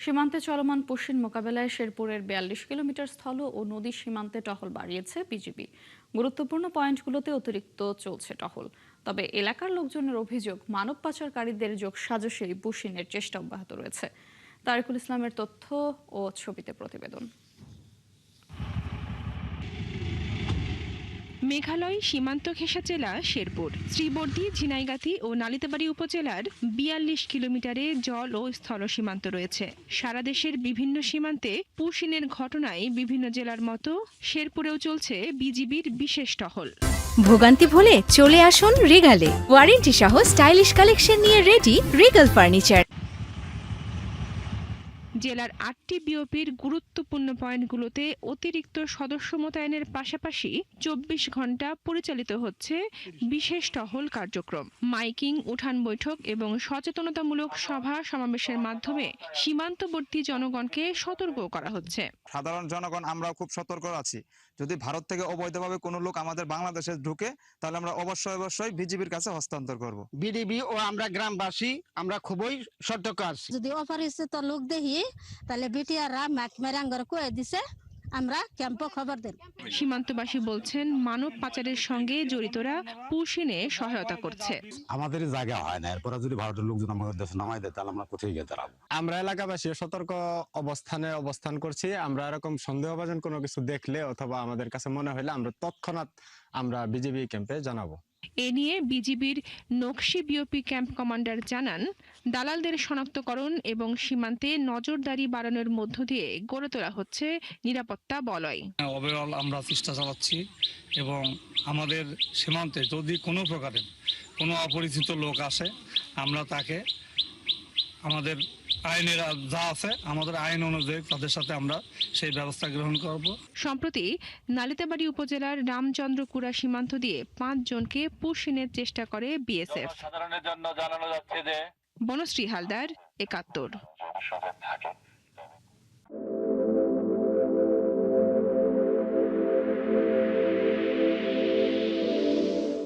সীমান্তে চলমান পুশিন মোকাবেলায় শেরপুরের ৪২ কিলোমিটার স্থল ও নদী সীমান্তে টহল বাড়িয়েছে বিজিবি। গুরুত্বপূর্ণ পয়েন্টগুলোতে অতিরিক্ত চলছে টহল। তবে এলাকার লোকজনের অভিযোগ, মানব পাচারকারীদের যোগসাজশে পুশিনের চেষ্টা অব্যাহত রয়েছে। তারিকুল ইসলামের তথ্য ও ছবিতে প্রতিবেদন। মেঘালয় সীমান্ত ঘেঁষা জেলা শেরপুর, শ্রীবর্দী, ঝিনাইগাতি ও নালিতাবাড়ী উপজেলার ৪২ কিলোমিটারে জল ও স্থল সীমান্ত রয়েছে। সারা দেশের বিভিন্ন সীমান্তে পুশিনের ঘটনায় বিভিন্ন জেলার মতো শেরপুরেও চলছে বিজিবির বিশেষ টহল। ভোগান্তি ভুলে চলে আসুন রিগালে, ওয়ারেন্টি সহ স্টাইলিশ কালেকশন নিয়ে রেডি রিগাল ফার্নিচার। জেলার ৮টি বিওপির গুরুত্বপূর্ণ পয়েন্টগুলোতে অতিরিক্ত সদস্য মোতায়েনের পাশাপাশি ২৪ ঘন্টা পরিচালিত হচ্ছে বিশেষ টহল কার্যক্রম। মাইকিং, উঠান বৈঠক এবং সচেতনতামূলক সভা সমাবেশের মাধ্যমে সীমান্তবর্তী জনগণকে সতর্ক করা হচ্ছে। সাধারণ জনগণ আমরাও খুব সতর্ক আছি। যদি ভারত থেকে অবৈধভাবে কোনো লোক আমাদের বাংলাদেশে ঢুকে, তাহলে আমরা অবশ্যই বিজিবির কাছে হস্তান্তর করব। বিডিবি ও আমরা গ্রামবাসী আমরা খুবই সতর্ক আছি। যদি অপরিচিত লোক দেখি তাহলে বিটিআররা মেরাঙ্গর কয়ে দিছে, আমরা ক্যাম্পে খবর দেন। সীমান্তবাসী বলছেন, মানব পাচারের সঙ্গে জড়িতরা পুশিনে সহায়তা করছে। আমাদের জায়গা হয় না, এরপরে যদি ভারতের লোকজন আমাদের দেশে নামাই দেয়, তাহলে আমরা কোথায় গিয়ে দাঁড়াবো? আমরা এলাকাবাসী সতর্ক অবস্থান করছি। আমরা এরকম সন্দেহভাজন কোনো কিছু দেখলে অথবা আমাদের কাছে মনে হলে আমরা তৎক্ষণাৎ বিজিবি ক্যাম্পে জানাবো। এ নিয়ে বিজিবির নকশি বিওপি ক্যাম্প কমান্ডার জানান, দালালদের শনাক্তকরণ এবং সীমান্তে নজরদারি বাড়ানোর মধ্য দিয়ে গড়ে তোলা হচ্ছে নিরাপত্তা বলয়। ওভারঅল আমরা চেষ্টা চালাচ্ছি এবং আমাদের সীমান্তে যদি কোনো প্রকারের কোনো অপরিচিত লোক আসে, আমরা তাকে আমাদের আইনের যা আছে, আমাদের আইন অনুযায়ী তাদের সাথে আমরা সেই ব্যবস্থা গ্রহণ করব। সম্প্রতি নালিতাবাড়ী উপজেলার রামচন্দ্রপুরা সীমান্ত দিয়ে ৫ জনকে পুশিনের চেষ্টা করে বিএসএফ। সাধারণের জন্য জানানো যাচ্ছে যে বনশ্রী হালদার, ৭১।